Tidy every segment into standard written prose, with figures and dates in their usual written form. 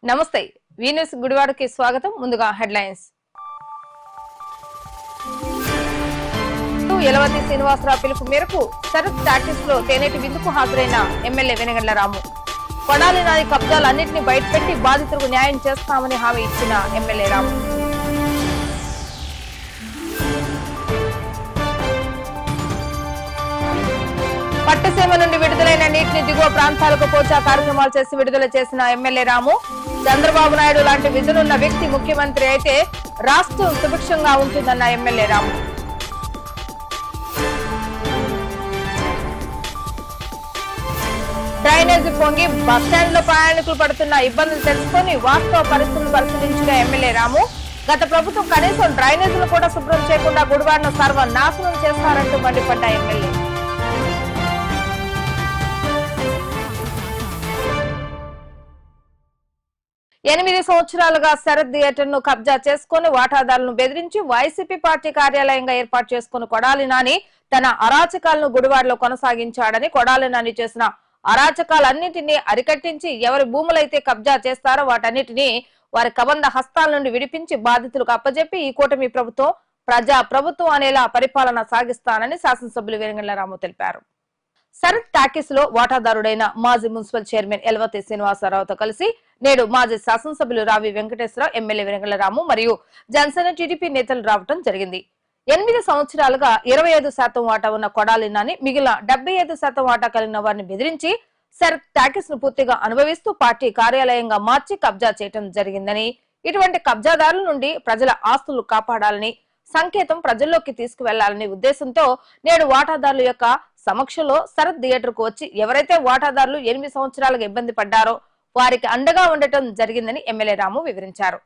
నమస్తే వి న్యూస్ గుడివాడకి స్వాగతం. ముందుగా హెడ్లైన్స్. యలవతి శ్రీనివాసరావు పిలుపు మేరకు శరత్ టాకీస్ లో తేనేటి విందుకు హాజరైన ఎమ్మెల్యే వెనగండ్ల రాము. కొడాలి నాని కబ్జాలన్నింటినీ బయటపెట్టి బాధితులకు న్యాయం చేస్తామని హామీ ఇచ్చిన ఎమ్మెల్యే రాము. పట్టసీమ నుండి విడుదలైన నీటిని దిగువ ప్రాంతాలకు పోచా కార్యక్రమాలు చేసి విడుదల చేసిన ఎమ్మెల్యే రాము. చంద్రబాబు నాయుడు లాంటి విజనున్న వ్యక్తి ముఖ్యమంత్రి అయితే రాష్ట్రం సుభిక్షంగా ఉంటుందన్న ఎమ్మెల్యే రాము. డ్రైనేజీ పొంగి బస్టాండ్ లో ప్రయాణికులు పడుతున్న ఇబ్బందులు తెలుసుకుని వాస్తవ పరిస్థితులను పరిశీలించిన ఎమ్మెల్యే రాము. గత ప్రభుత్వం కనీసం డ్రైనేజీలు కూడా శుభ్రం చేయకుండా గుడివాడను సర్వనాశనం చేస్తారంటూ మండిపడ్డ ఎమ్మెల్యే. ఎనిమిది సంవత్సరాలుగా శరత్ థియేటర్ ను కబ్జా చేసుకుని వాటాదారులను బెదిరించి వైసీపీ పార్టీ కార్యాలయంగా ఏర్పాటు చేసుకుని కొడాలి నాని తన అరాచకాలను గుడివాడలో కొనసాగించాడని, కొడాలి నాని చేసిన అరాచకాలన్నింటినీ అరికట్టించి ఎవరి భూములైతే కబ్జా చేస్తారో వాటన్నిటినీ వారి కబంధ హస్తాల నుండి విడిపించి బాధితులకు అప్పజెప్పి ఈ కూటమి ప్రభుత్వం ప్రజా ప్రభుత్వం అనేలా పరిపాలన సాగిస్తానని శాసనసభ్యులు వెనగండ్ల రాము తెలిపారు. శరత్ టాకీస్ లో వాటాదారుడైన మాజీ మున్సిపల్ చైర్మన్ యలవతి శ్రీనివాసరావుతో కలిసి నేడు మాజీ శాసనసభ్యులు రావి వెంకటేశ్వరరావు, ఎమ్మెల్యే వెనగండ్ల రాము మరియు జనసేన టీడీపీ నేతలు రావడం జరిగింది. 8 సంవత్సరాలుగా 25% వాటా ఉన్న కొడాలి నాని మిగిలిన 75% వాటా కలిగిన వారిని బెదిరించి శరత్ టాకీస్ ను పూర్తిగా అనుభవిస్తూ పార్టీ కార్యాలయంగా మార్చి కబ్జా చేయడం జరిగిందని, ఇటువంటి కబ్జాదారుల నుండి ప్రజల ఆస్తులు కాపాడాలని సంకేతం ప్రజల్లోకి తీసుకువెళ్లాలనే ఉద్దేశంతో నేడు వాటాదారుల యొక్క సమక్షంలో శరత్ థియేటర్ కు వచ్చి ఎవరైతే వాటాదారులు 8 సంవత్సరాలుగా ఇబ్బంది పడ్డారో వారికి అండగా ఉండటం జరిగిందని ఎమ్మెల్యే రాము వివరించారు.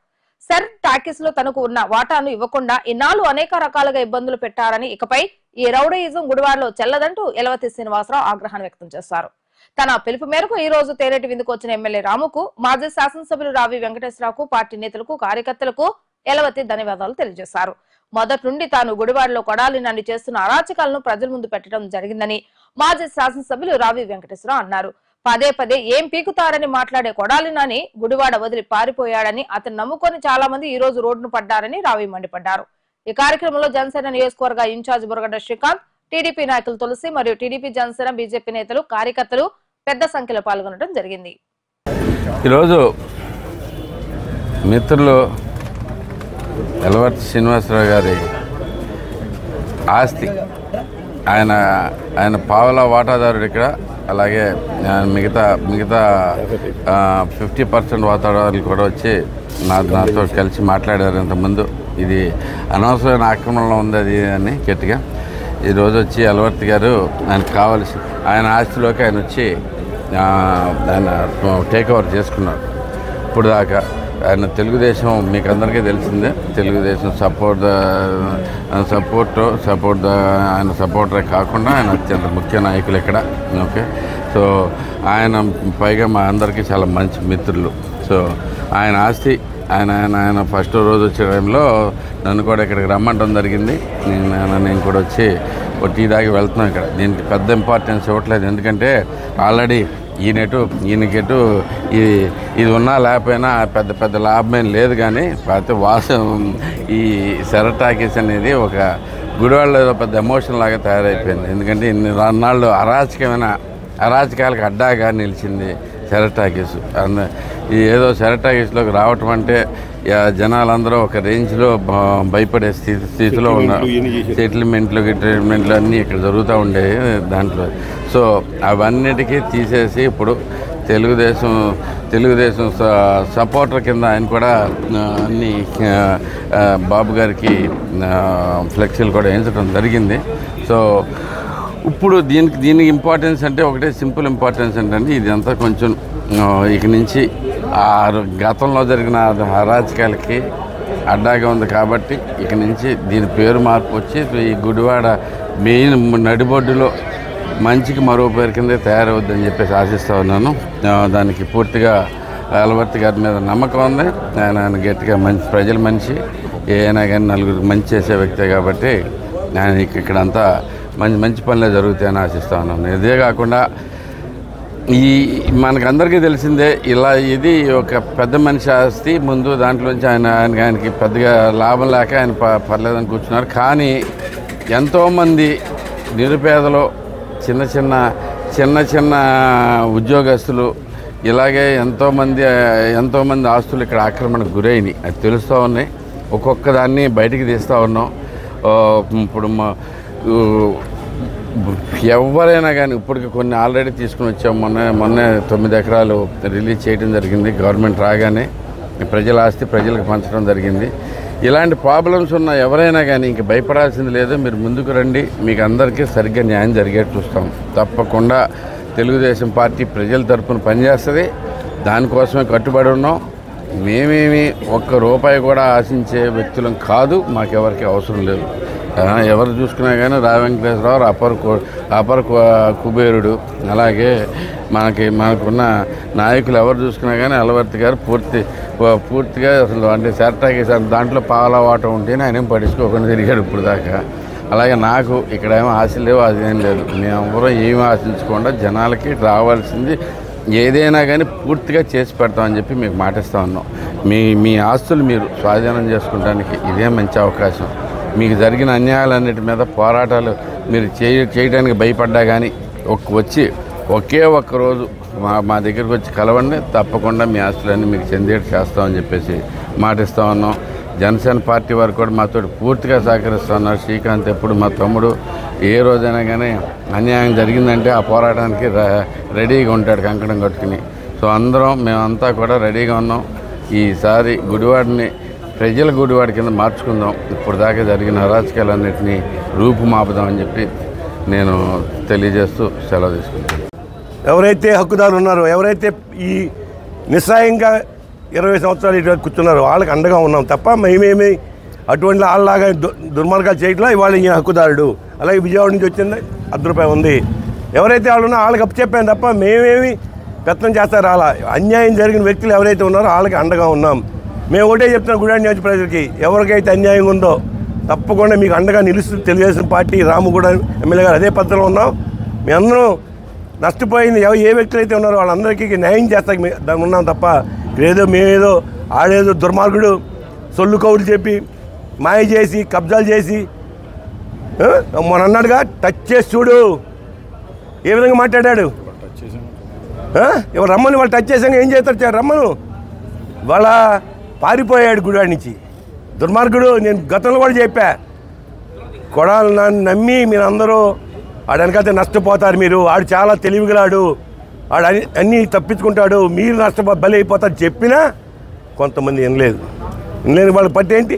శరత్ టాకీస్ లో తనకు ఉన్న వాటాను ఇవ్వకుండా ఇన్నాళ్లు అనేక రకాలుగా ఇబ్బందులు పెట్టారని, ఇకపై ఈ రౌడీయిజం గుడివాడలో చెల్లదంటూ యలవతి శ్రీనివాసరావు ఆగ్రహాన్ని వ్యక్తం చేశారు. తన పిలుపు మేరకు ఈ రోజు తేనేటి విందుకు వచ్చిన ఎమ్మెల్యే రాముకు మాజీ శాసనసభ్యులు రావి వెంకటేశ్వరరావుకు, పార్టీ నేతలకు, కార్యకర్తలకు యలవతి ధన్యవాదాలు తెలియజేశారు. మొదటి నుండి తాను గుడివాడలో కొడాలి నాని చేస్తున్న అరాచకాలను ప్రజల ముందు పెట్టడం జరిగిందని మాజీ శాసనసభ్యులు రావి వెంకటేశ్వరరావు అన్నారు. పదే పదే ఏం పీకుతారని మాట్లాడే కొడాలి నాని గుడివాడ వదిలి పారిపోయాడని, అతను నమ్ముకొని చాలా మంది ఈ రోజు రోడ్డును పడ్డారని రావి మండిపడ్డారు. ఈ కార్యక్రమంలో జనసేన నియోజకవర్గ ఇన్ఛార్జ్ బురగడ్డ శ్రీకాంత్, టీడీపీ నాయకులు తులసి మరియు టీడీపీ జనసేన బీజేపీ నేతలు, కార్యకర్తలు పెద్ద సంఖ్యలో పాల్గొనడం జరిగింది. ఈరోజు మిత్రులు యలవతి శ్రీనివాసరావు గారి ఆస్తి, ఆయన పావలా వాటాదారుడు ఇక్కడ, అలాగే మిగతా 50% వాటాదారులు కూడా వచ్చి నాతో కలిసి మాట్లాడారు ఇంతకుముందు. ఇది అనవసరమైన ఆక్రమణలో ఉంది అది అని గట్టిగా ఈరోజు వచ్చి యలవర్తి గారు ఆయనకు కావాల్సి ఆయన ఆస్తిలోకి ఆయన వచ్చి ఆయన టేక్ ఓవర్ చేసుకున్నారు. ఇప్పుడు దాకా ఆయన తెలుగుదేశం మీకు అందరికీ తెలిసిందే, తెలుగుదేశం సపోర్ట్ ఆయన సపోర్టరే కాకుండా ఆయన అత్యంత ముఖ్య నాయకులు ఇక్కడ. ఓకే, సో ఆయన పైగా మా అందరికీ చాలా మంచి మిత్రులు. సో ఆయన ఆస్తి ఆయన ఫస్ట్ రోజు వచ్చే టైంలో నన్ను కూడా ఇక్కడికి రమ్మంటం జరిగింది. నేను కూడా వచ్చి ఒక టీ దాగి వెళ్తున్నాను. ఇక్కడ దీనికి పెద్ద ఇంపార్టెన్స్ ఇవ్వట్లేదు, ఎందుకంటే ఆల్రెడీ ఈయనకెటు ఇది ఉన్నా లేకపోయినా పెద్ద లాభమేం లేదు. కానీ అయితే ఈ శరత్ టాకీస్ అనేది ఒక గుడివాడలో ఏదో పెద్ద ఎమోషన్ లాగా తయారైపోయింది. ఎందుకంటే ఇన్ని నాళ్ళు అరాచకాలకు అడ్డాగా నిలిచింది శరత్ టాకీస్. ఈ ఏదో శరత్ టాకీస్లోకి రావటం అంటే జనాలందరూ ఒక రేంజ్లో భయపడే స్థితిలో ఉన్నారు. సెటిల్మెంట్లు అన్నీ ఇక్కడ జరుగుతూ ఉండేవి దాంట్లో. సో అవన్నిటికీ తీసేసి ఇప్పుడు తెలుగుదేశం సపోర్టర్ కింద ఆయన కూడా అన్ని బాబు గారికి ఫ్లెక్సీలు కూడా వేయించడం జరిగింది. సో ఇప్పుడు దీనికి ఇంపార్టెన్స్ అంటే ఒకటే సింపుల్ ఇంపార్టెన్స్ ఏంటంటే ఇదంతా కొంచెం ఇక నుంచి గతంలో జరిగిన అరాచకాలకి అడ్డాగా ఉంది. కాబట్టి ఇక నుంచి దీని పేరు మార్పు వచ్చి ఈ గుడివాడ మెయిన్ నడిబొడ్డులో మంచికి మరో పేరు కింద తయారవుద్దని చెప్పేసి ఆశిస్తూ ఉన్నాను. దానికి పూర్తిగా యలవర్తి గారి మీద నమ్మకం ఉంది. ఆయన గట్టిగా ప్రజల మనిషి, ఏదైనా కానీ నలుగురు మంచి చేసే వ్యక్తే కాబట్టి ఆయన ఇక్కడంతా మంచి పనులే జరుగుతాయని ఆశిస్తూ ఉన్నాను. ఇదే కాకుండా మనకందరికీ తెలిసిందే, ఇలా ఇది ఒక పెద్ద మనిషి ఆస్తి. ముందు దాంట్లోంచి ఆయనకి పెద్దగా లాభం లేక ఆయన పర్లేదని కూర్చున్నారు. కానీ ఎంతోమంది నిరుపేదలు, చిన్న చిన్న ఉద్యోగస్తులు, ఇలాగే ఎంతోమంది ఆస్తులు ఇక్కడ ఆక్రమణకు గురైనాయి. అది తెలుస్తూ ఉన్నాయి. ఒక్కొక్క దాన్ని బయటికి తీస్తూ ఉన్నాం. ఇప్పుడు ఎవరైనా కానీ ఇప్పటికి కొన్ని ఆల్రెడీ తీసుకుని వచ్చాం. మొన్న 9 ఎకరాలు రిలీజ్ చేయడం జరిగింది. గవర్నమెంట్ రాగానే ప్రజల ఆస్తి ప్రజలకు పంచడం జరిగింది. ఇలాంటి ప్రాబ్లమ్స్ ఉన్న ఎవరైనా కానీ ఇంక భయపడాల్సింది లేదు. మీరు ముందుకు రండి, మీకు అందరికీ సరిగ్గా న్యాయం జరిగేట్టు చూస్తాం. తప్పకుండా తెలుగుదేశం పార్టీ ప్రజల తరపున పనిచేస్తుంది. దానికోసమే కట్టుబడి ఉన్నాం. మేమేమి ఒక్క రూపాయి కూడా ఆశించే వ్యక్తులం కాదు. మాకెవరికి అవసరం లేదు. ఎవరు చూసుకున్నా కానీ రా వెంకటేశ్వరరావు అపర కుబేరుడు. అలాగే మనకున్న నాయకులు ఎవరు చూసుకున్నా కానీ అలవర్తి గారు పూర్తిగా అసలు అంటే సెరటాకి దాంట్లో పాలవాటం ఉంటేనే ఆయన ఏం పట్టించుకోకుండా తిరిగాడు ఇప్పుడు దాకా. అలాగే నాకు ఇక్కడ ఏమో ఆశ లేవు, అదేం లేదు. మేమెవరూ ఏమీ ఆశించకుండా జనాలకి రావాల్సింది ఏదైనా కానీ పూర్తిగా చేసి పెడతామని చెప్పి మీకు మాటిస్తూ ఉన్నాం. మీ ఆస్తులు మీరు స్వాధీనం చేసుకోవడానికి ఇదే మంచి అవకాశం. మీకు జరిగిన అన్యాయాలన్నిటి మీద పోరాటాలు మీరు చేయడానికి భయపడ్డా కానీ వచ్చి ఒకే ఒక్క రోజు మా దగ్గరికి వచ్చి కలవండి. తప్పకుండా మీ ఆస్తులన్నీ మీకు చెందేట్టు చేస్తామని చెప్పేసి మాటిస్తూ ఉన్నాం. జనసేన పార్టీ వారు కూడా మాతో పూర్తిగా సహకరిస్తూ ఉన్నారు. శ్రీకాంత్ ఎప్పుడు మా తమ్ముడు ఏ రోజైనా కానీ అన్యాయం జరిగిందంటే ఆ పోరాటానికి రెడీగా ఉంటాడు కంకణం కట్టుకుని. సో మేమంతా కూడా రెడీగా ఉన్నాం. ఈసారి గుడివాడిని ప్రజల గుడివాడి కింద మార్చుకుందాం. ఇప్పుడు దాకా జరిగిన అరాచకాలన్నింటినీ రూపుమాపుదామని చెప్పి నేను తెలియజేస్తూ సెలవు తీసుకుంటాను. ఎవరైతే హక్కుదారులు ఉన్నారో, ఎవరైతే ఈ నిస్సాయంగా 20 సంవత్సరాలు ఇటు కూర్చున్నారో వాళ్ళకి అండగా ఉన్నాం తప్ప మేమేమి అటువంటి వాళ్ళలాగా దుర్మార్గాలు చేయట్లా. ఇవాళ ఈయన హక్కుదారుడు. అలాగే విజయవాడ నుంచి వచ్చింది ₹10 ఉంది. ఎవరైతే వాళ్ళు ఉన్నారో వాళ్ళకి అప్పచెప్పాను తప్ప మేమేమి పెత్తనం చేస్తారు. అలా అన్యాయం జరిగిన వ్యక్తులు ఎవరైతే ఉన్నారో వాళ్ళకి అండగా ఉన్నాం. మేము ఒకటే చెప్తున్నాం గుడివాడ నియోజక ప్రజలకి, ఎవరికైతే అన్యాయం ఉందో తప్పకుండా మీకు అండగా నిలుస్తుంది తెలుగుదేశం పార్టీ. రాముగూడ ఎమ్మెల్యే గారు అదే పద్ధతిలో ఉన్నాం. మీ అందరం నష్టపోయింది ఏ వ్యక్తులు అయితే ఉన్నారో వాళ్ళందరికీ న్యాయం చేస్తాం దాన్ని ఉన్నాం తప్ప మేమేదో ఆడేదో దుర్మార్గుడు సొల్లు కౌలు చెప్పి మాయ చేసి కబ్జాలు చేసి మొన్న అన్నాడుగా టచ్ చేసి చూడు ఏ విధంగా మాట్లాడాడు. ఎవరు రమ్మని వాళ్ళు టచ్ చేసాక ఏం చేస్తారు రమ్మను. వాళ్ళ పారిపోయాడు గుడివాడి నుంచి దుర్మార్గుడు. నేను గతంలో కూడా చెప్పా, కొడాలి నన్ను నమ్మి మీరు అందరూ ఆడనకైతే నష్టపోతారు. మీరు ఆడు చాలా తెలివిగలాడు, ఆడు అన్నీ తప్పించుకుంటాడు, మీరు బలైపోతారు చెప్పినా కొంతమంది వినలేదు. వాళ్ళ పట్టి ఏంటి?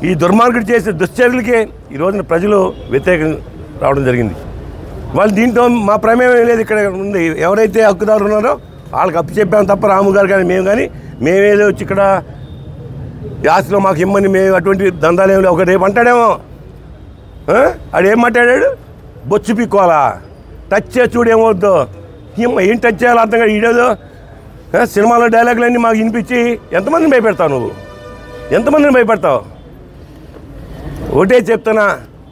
ఈ దుర్మార్గుడు చేసే దుశ్చర్యలకే ఈ రోజున ప్రజలు వ్యతిరేకం రావడం జరిగింది. వాళ్ళు దీంట్లో మా ప్రమేయం లేదు. ఇక్కడ ఉంది ఎవరైతే హక్కుదారులు ఉన్నారో వాళ్ళకి అప్పు చెప్పాము తప్ప రాము గారు కానీ మేము కానీ మేమేదో వచ్చి ఇక్కడ ఆస్తిలో మాకు ఇమ్మని మేము అటువంటి దందాలు ఏమి ఒక రేపు అంటాడేమో. ఆడేం మాట్లాడాడు? బొచ్చు పిక్కోవాలా, టచ్ చేసి చూడేమవుద్దో. ఏం టచ్ చేయాలో అర్థం కాదు. ఈడేదో సినిమాలో డైలాగులన్నీ మాకు వినిపించి ఎంతమందిని భయపెడతావు నువ్వు? ఎంతమందిని భయపెడతావు? ఒకటే చెప్తున్నా,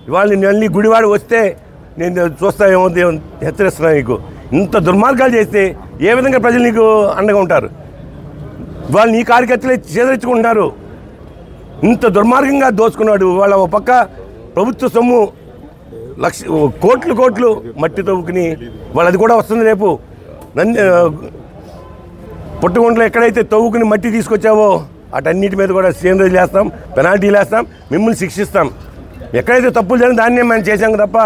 ఇవాళ నేను గుడివాడు వస్తే నేను చూస్తావేమో హెచ్చరిస్తున్నా నీకు. ఇంత దుర్మార్గాలు చేస్తే ఏ విధంగా ప్రజలు నీకు అండగా ఉంటారు? వాళ్ళు నీ కార్యకర్తలే చేదరించుకుంటున్నారు. ఇంత దుర్మార్గంగా దోచుకున్నాడు. వాళ్ళ ఒక పక్క ప్రభుత్వ సొమ్ము కోట్లు మట్టి తవ్వుకుని వాళ్ళది కూడా వస్తుంది రేపు. పుట్టగుంటలో ఎక్కడైతే తవ్వుకుని మట్టి తీసుకొచ్చావో అటన్నిటి మీద కూడా సేంద్రీయులు వేస్తాం, పెనాల్టీలు వేస్తాం, మిమ్మల్ని శిక్షిస్తాం. ఎక్కడైతే తప్పులు జరిగిన దాన్నే మనం చేసాం తప్ప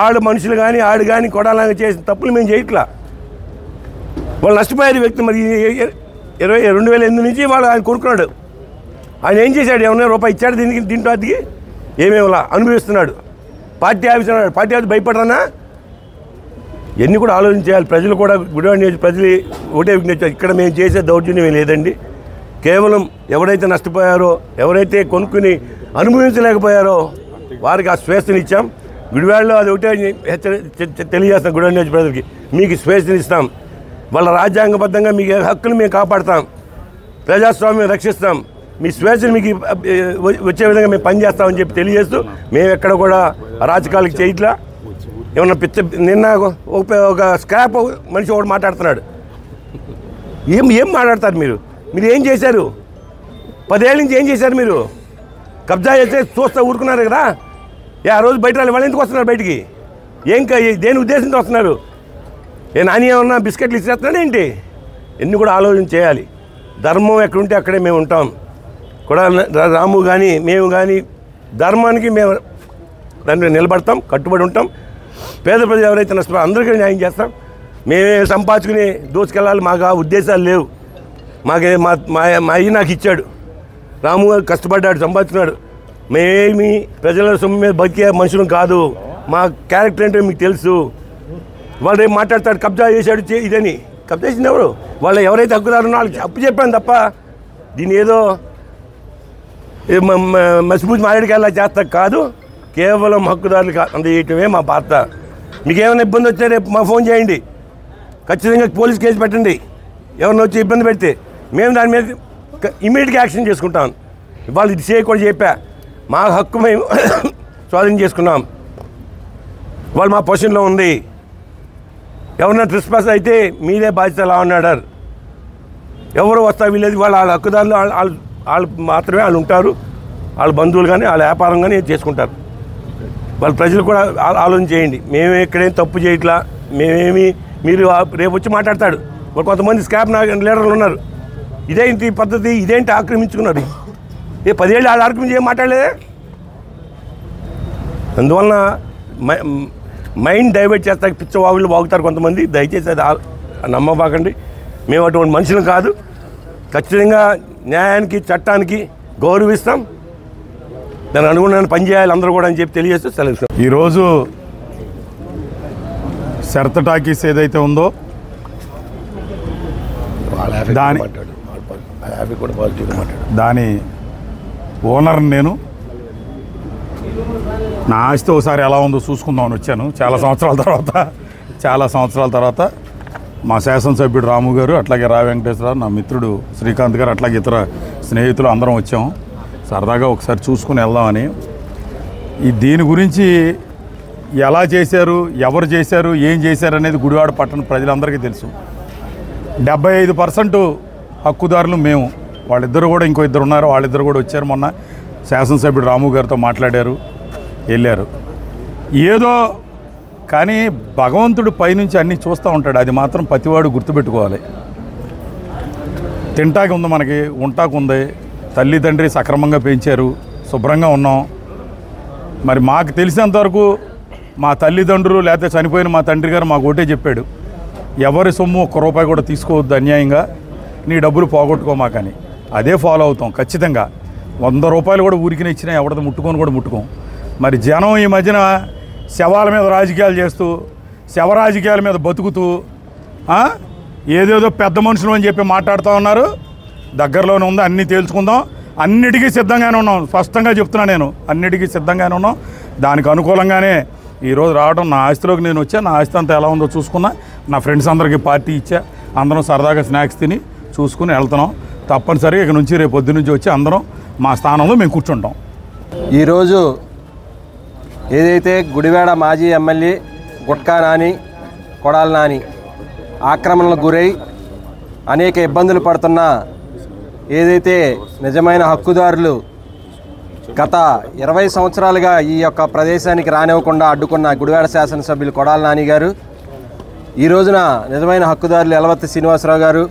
ఆడు మనుషులు కానీ ఆడు కానీ కొడాలని చేసిన తప్పులు మేము చేయట్లా. వాళ్ళు నష్టపోయారు వ్యక్తి. మరి 2008 నుంచి వాళ్ళు ఆయన కొనుక్కున్నాడు. ఆయన ఏం చేశాడు? ఏమన్నా రూపాయి ఇచ్చాడు దీంట్లో అదికి? ఏమేమిలా అనుభవిస్తున్నాడు. పార్టీ ఆఫీస్ అన్నాడు. పార్టీ ఆఫీస్ భయపడరానా? ఇవన్నీ కూడా ఆలోచించాలి. ప్రజలు కూడా గుడివాడ నియోజక ప్రజలు ఒకటే విజ్ఞప్తి, ఇక్కడ మేము చేసే దౌర్జన్యం లేదండి. కేవలం ఎవరైతే నష్టపోయారో, ఎవరైతే కొనుక్కుని అనుభవించలేకపోయారో వారికి ఆ స్వేచ్ఛనిచ్చాం. గుడివాడలో అది ఒకటే తెలియజేస్తాం గుడివాడ నియోజక ప్రజలకి, మీకు స్వేచ్ఛనిస్తాం. వాళ్ళ రాజ్యాంగబద్ధంగా మీ హక్కులు మేము కాపాడుతాం, ప్రజాస్వామ్యం రక్షిస్తాం, మీ స్వేచ్ఛను మీకు వచ్చే విధంగా మేము పనిచేస్తామని చెప్పి తెలియజేస్తూ మేము ఎక్కడ కూడా అరాచకాలకు చేయట్లా. ఏమన్నా నిన్న ఒక స్క్రాప్ మనిషి ఒకటి మాట్లాడుతున్నాడు. ఏం మాట్లాడతారు మీరు? మీరు ఏం చేశారు? 10 ఏళ్ళ నుంచి ఏం చేశారు మీరు? కబ్జా చేస్తే చూస్తా ఊరుకున్నారు కదా. ఆ రోజు బయట వాళ్ళు ఎందుకు వస్తున్నారు బయటికి? దేని ఉద్దేశంతో వస్తున్నారు? నాని ఏమన్నా బిస్కెట్లు ఇచ్చేస్తున్నాడు ఏంటి? ఎన్ని కూడా ఆలోచన చేయాలి. ధర్మం ఎక్కడుంటే అక్కడే మేము ఉంటాం. కూడా రాము కానీ మేము కానీ ధర్మానికి మేము దాన్ని నిలబడతాం, కట్టుబడి ఉంటాం. పేద ప్రజలు ఎవరైతే నష్టపో అందరికీ న్యాయం చేస్తాం. మేమే సంపాదించుకుని దోచుకెళ్ళాలి మాకు ఆ ఉద్దేశాలు లేవు. మా అయ్యి నాకు ఇచ్చాడు, రాము కష్టపడ్డాడు, సంపాదించుకున్నాడు. మేమేమి ప్రజల సొమ్ము మీద బతికే మనుషులు కాదు. మా క్యారెక్టర్ ఏంటో మీకు తెలుసు. వాళ్ళు రేపు మాట్లాడతాడు కబ్జా చేశాడు ఇదని. కబ్జా చేసింది ఎవరు? వాళ్ళు ఎవరైతే హక్కుదారున్నో వాళ్ళకి అప్పు చెప్పాను తప్ప దీన్ని ఏదో మసిపూసి మారేడుకెళ్ళా చేస్తా కాదు. కేవలం హక్కుదారులకు అందజేయటమే మా బాధ్యత. మీకు ఏమైనా ఇబ్బంది వచ్చా రేపు మా ఫోన్ చేయండి, ఖచ్చితంగా పోలీస్ కేసు పెట్టండి. ఎవరిని వచ్చి ఇబ్బంది పెడితే మేము దాని మీద ఇమీడియట్గా యాక్షన్ చేసుకుంటాం. వాళ్ళు ఇది చేయకూడదు చెప్పా, మా హక్కు మేము స్వాధీనం చేసుకున్నాం. వాళ్ళు మా పొజిషన్లో ఉంది. ఎవరన్నా ట్రెస్పాస్ అయితే మీదే బాధ్యత లా ఆర్డర్. ఎవరు వస్తా వీళ్ళది వాళ్ళ హక్కుదారులు వాళ్ళు మాత్రమే వాళ్ళు ఉంటారు. వాళ్ళ బంధువులు కానీ వాళ్ళ వ్యాపారం కానీ చేసుకుంటారు. వాళ్ళ ప్రజలు కూడా ఆలోచన చేయండి. మేము ఎక్కడేం తప్పు చేయట్లా. మేమేమి మీరు రేపు వచ్చి మాట్లాడతాడు. మరి కొంతమంది స్కాప్ లీడర్లు ఉన్నారు. ఇదేంటి పద్ధతి, ఇదేంటి ఆక్రమించుకున్నారు? 10 ఏళ్ళు వాళ్ళు ఆక్రమించి ఏం మాట్లాడలేదే. అందువలన మైండ్ డైవర్ట్ చేస్తారు, పిచ్చవాగులు వాగుతారు కొంతమంది. దయచేసి అది నమ్మబాకండి. మేము అటువంటి మనుషులు కాదు. ఖచ్చితంగా న్యాయానికి చట్టానికి గౌరవిస్తాం. దాని అనుగుణంగా పనిచేయాలి అందరూ కూడా అని చెప్పి తెలియజేస్తూ సెలవు. ఈరోజు శరత్ టాకీస్ ఏదైతే ఉందో దాని ఓనర్ నేను. నా ఆస్తి ఒకసారి ఎలా ఉందో చూసుకుందామని వచ్చాను. చాలా సంవత్సరాల తర్వాత మా శాసనసభ్యుడు రాము గారు, అట్లాగే రా వెంకటేశ్వరరావు, నా మిత్రుడు శ్రీకాంత్ గారు, అట్లాగే ఇతర స్నేహితులు అందరం వచ్చాము సరదాగా ఒకసారి చూసుకుని వెళ్దామని. దీని గురించి ఎలా చేశారు, ఎవరు చేశారు, ఏం చేశారు అనేది గుడివాడ పట్టణ ప్రజలందరికీ తెలుసు. 75% హక్కుదారులు మేము. వాళ్ళిద్దరు కూడా ఇంకో ఇద్దరు ఉన్నారు. వాళ్ళిద్దరు కూడా వచ్చారు. మొన్న శాసనసభ్యుడు రాము గారితో మాట్లాడారు, వెళ్ళారు. ఏదో కానీ భగవంతుడు పైనుంచి అన్నీ చూస్తూ ఉంటాడు. అది మాత్రం ప్రతివాడు గుర్తుపెట్టుకోవాలి. తింటాకి ఉంది, మనకి ఉంటాకు ఉంది. తల్లి తండ్రి సక్రమంగా పెంచారు, శుభ్రంగా ఉన్నాం. మరి మాకు తెలిసినంతవరకు మా తల్లిదండ్రులు లేకపోతే చనిపోయిన మా తండ్రి గారు మాకు ఒకటే చెప్పాడు, ఎవరి సొమ్ము ₹1 కూడా తీసుకోవద్దు అన్యాయంగా, నీ డబ్బులు పోగొట్టుకోమాకని. అదే ఫాలో అవుతాం ఖచ్చితంగా. ₹100 కూడా ఊరికినే ఇచ్చినా ఎవరితో ముట్టుకోం. మరి జనం ఈ మధ్యన శవాల మీద రాజకీయాలు చేస్తూ, శవ రాజకీయాల మీద బతుకుతూ ఏదేదో పెద్ద మనుషులు అని చెప్పి మాట్లాడుతూ ఉన్నారు. దగ్గరలోనే ఉంది, అన్నీ తేల్చుకుందాం. అన్నిటికీ సిద్ధంగానే ఉన్నాం. స్పష్టంగా చెప్తున్నా, నేను అన్నిటికీ సిద్ధంగానే ఉన్నాం. దానికి అనుకూలంగానే ఈరోజు రావడం. నా ఆస్తిలోకి నేను వచ్చా. నా ఆస్తి అంతా ఎలా ఉందో చూసుకున్నా. నా ఫ్రెండ్స్ అందరికీ పార్టీ ఇచ్చా. అందరం సరదాగా స్నాక్స్ తిని చూసుకుని వెళ్తున్నాం. తప్పనిసరిగా ఇక నుంచి రేపు పొద్దు నుంచి వచ్చి అందరం మా స్థానంలో మేము కూర్చుంటాం. ఈరోజు ఏదైతే గుడివాడ మాజీ ఎమ్మెల్యే గుట్కా నాని, కొడాలి నాని ఆక్రమణలకు గురై అనేక ఇబ్బందులు పడుతున్న ఏదైతే నిజమైన హక్కుదారులు గత 20 సంవత్సరాలుగా ఈ యొక్క ప్రదేశానికి రానివ్వకుండా అడ్డుకున్న గుడివాడ శాసనసభ్యులు కొడాలి నాని గారు, ఈ రోజున నిజమైన హక్కుదారులు ఎలవత్తి శ్రీనివాసరావు గారు,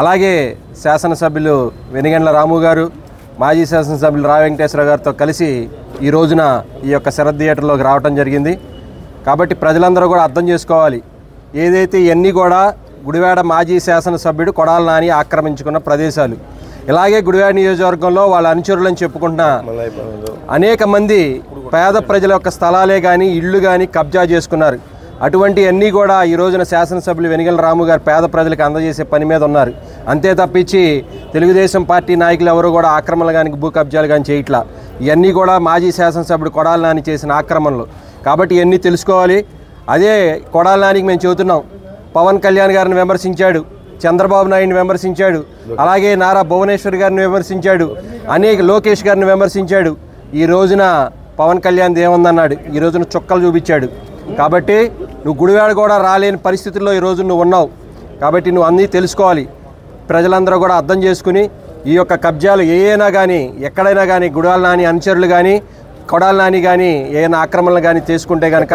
అలాగే శాసనసభ్యులు వెనిగండ్ల రాము గారు, మాజీ శాసనసభ్యులు రా వెంకటేశ్వరరావు గారితో కలిసి ఈ రోజున ఈ యొక్క శరత్ థియేటర్లోకి రావడం జరిగింది. కాబట్టి ప్రజలందరూ కూడా అర్థం చేసుకోవాలి, ఏదైతే ఇవన్నీ కూడా గుడివాడ మాజీ శాసనసభ్యుడు కొడాలి నాని ఆక్రమించుకున్న ప్రదేశాలు. ఇలాగే గుడివాడ నియోజకవర్గంలో వాళ్ళ అనుచరులని చెప్పుకుంటున్న అనేక మంది పేద ప్రజల యొక్క స్థలాలే కానీ ఇళ్ళు కానీ కబ్జా చేసుకున్నారు. అటువంటి అన్నీ కూడా ఈ రోజున శాసనసభ్యులు వెనిగండ్ల రాము గారు పేద ప్రజలకు అందజేసే పని మీద ఉన్నారు. అంతే తప్పించి తెలుగుదేశం పార్టీ నాయకులు ఎవరు కూడా ఆక్రమణలు కానీ భూ కబ్జాలు కానీ చేయట్లా. ఇవన్నీ కూడా మాజీ శాసనసభ్యుడు కొడాలి నాని చేసిన ఆక్రమణలు. కాబట్టి ఇవన్నీ తెలుసుకోవాలి. అదే కొడాలి నానికి మేము చెబుతున్నాం, పవన్ కళ్యాణ్ గారిని విమర్శించాడు, చంద్రబాబు నాయుడిని విమర్శించాడు, అలాగే నారా భువనేశ్వర్ గారిని విమర్శించాడు, లోకేష్ గారిని విమర్శించాడు. ఈ రోజున పవన్ కళ్యాణ్ ఏముందన్నాడు, ఈ రోజున చుక్కలు చూపించాడు. కాబట్టి నువ్వు గుడివాడ కూడా రాలేని పరిస్థితుల్లో ఈరోజు నువ్వు ఉన్నావు. కాబట్టి నువ్వు అన్నీ తెలుసుకోవాలి. ప్రజలందరూ కూడా అర్థం చేసుకుని ఈ యొక్క కబ్జాలు ఏమైనా కానీ ఎక్కడైనా కానీ గుడివాడ నాని అనుచరులు కానీ కొడాలి నాని కానీ ఏమైనా ఆక్రమణలు కానీ చేసుకుంటే కనుక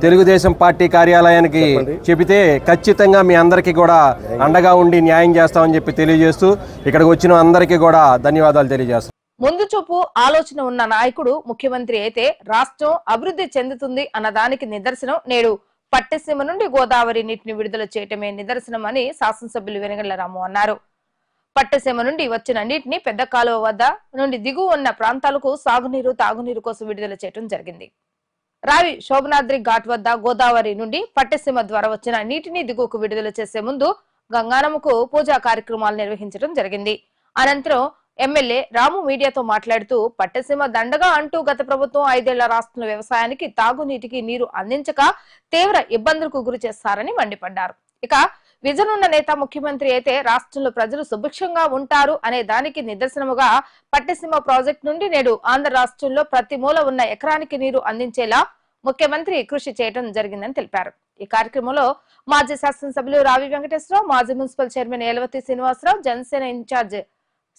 తెలుగుదేశం పార్టీ కార్యాలయానికి చెబితే ఖచ్చితంగా మీ అందరికీ కూడా అండగా ఉండి న్యాయం చేస్తామని చెప్పి తెలియజేస్తూ ఇక్కడికి వచ్చిన అందరికీ కూడా ధన్యవాదాలు తెలియజేస్తాం. ముందు చూపు ఆలోచన ఉన్న నాయకుడు ముఖ్యమంత్రి అయితే రాష్ట్రం అభివృద్ధి చెందుతుంది అన్న దానికి నిదర్శనం నేడు పట్టిసీమ నుండి గోదావరి నీటిని విడుదల చేయటమే నిదర్శనం అని శాసనసభ్యులు వెనగళ్ల రాము అన్నారు. పట్టిసీమ నుండి వచ్చిన నీటిని పెద్ద కాలువ వద్ద నుండి దిగువ ఉన్న ప్రాంతాలకు సాగునీరు తాగునీరు కోసం విడుదల చేయడం జరిగింది. రావి శోభనాద్రి ఘాట్ వద్ద గోదావరి నుండి పట్టిసీమ ద్వారా వచ్చిన నీటిని దిగువకు విడుదల చేసే ముందు గంగానమ్మకు పూజా కార్యక్రమాలు నిర్వహించడం జరిగింది. అనంతరం ఎమ్మెల్యే రాము మీడియాతో మాట్లాడుతూ పట్టిసీమ దండగా అంటూ గత ప్రభుత్వం 5 ఏళ్ల రాష్ట్రంలో వ్యవసాయానికి తాగునీటికి నీరు అందించక తీవ్ర ఇబ్బందులకు గురి చేస్తారని మండిపడ్డారు. ఇక విజన్ ఉన్న నేత ముఖ్యమంత్రి అయితే రాష్ట్రంలో ప్రజలు సుభిక్షంగా ఉంటారు అనే దానికి నిదర్శనముగా పట్టిసీమ ప్రాజెక్టు నుండి నేడు ఆంధ్ర రాష్ట్రంలో ప్రతి మూల ఉన్న ఎకరానికి నీరు అందించేలా ముఖ్యమంత్రి కృషి చేయడం జరిగిందని తెలిపారు. ఈ కార్యక్రమంలో మాజీ శాసనసభ్యులు రావి వెంకటేశ్వరరావు, మాజీ municipal chairman Elavathi Srinivasarao, Janasena in charge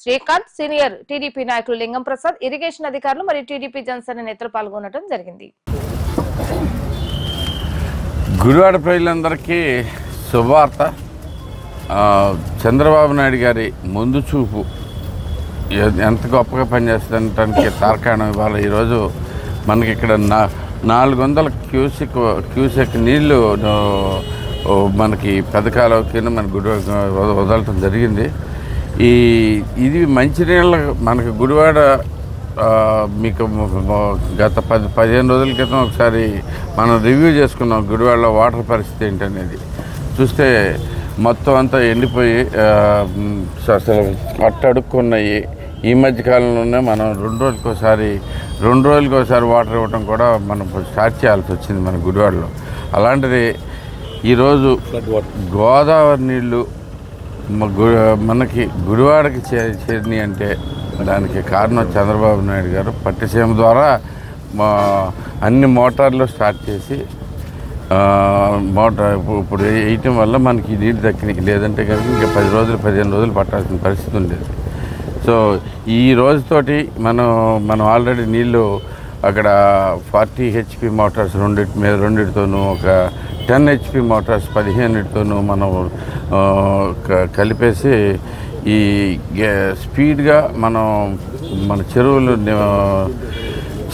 Srikanth, senior TDP నాయకులు లింగం ప్రసాద్, ఇరిగేషన్ అధికారులు మరియు టీడీపీ జనసేన నేతలు పాల్గొనడం జరిగింది. గుడివాడ ప్రజలందరికీ శుభవార్త. చంద్రబాబు నాయుడు గారి ముందు చూపు ఎంత గొప్పగా పనిచేస్తుండటానికి తార్కాణం ఇవాళ ఈరోజు మనకి ఇక్కడ 400 క్యూసెక్ నీళ్లు మనకి పెద్ద కాలువకి మన గుడివాడ వదలటం జరిగింది. ఇది మంచినీళ్ళ మనకి గుడివాడ మీకు గత 15 రోజుల క్రితం ఒకసారి మనం రివ్యూ చేసుకున్నాం గుడివాడలో వాటర్ పరిస్థితి ఏంటనేది. చూస్తే మొత్తం అంతా ఎండిపోయి అసలు అట్టడుక్కున్నాయి. ఈ మధ్యకాలంలోనే మనం 2 రోజులకి ఒకసారి వాటర్ ఇవ్వడం కూడా మనం స్టార్ట్ చేయాల్సి వచ్చింది మన గుడివాడలో. అలాంటిది ఈరోజు గోదావరి నీళ్ళు మనకి గుడివాడకి చేరినాయి అంటే దానికి కారణం చంద్రబాబు నాయుడు గారు పట్టిసీమ ద్వారా అన్ని మోటార్లు స్టార్ట్ చేసి మోటార్ ఇప్పుడు వేయటం వల్ల మనకి నీళ్ళు దక్కినాయి. లేదంటే కనుక ఇంకా 15 రోజులు పట్టాల్సిన పరిస్థితి ఉండేది. సో ఈ రోజుతోటి మనం ఆల్రెడీ నీళ్ళు అక్కడ 40 HP మోటార్స్ రెండింటితోనూ ఒక 10 HP మోటార్స్ 15తోనూ మనం కలిపేసి ఈ స్పీడ్గా మన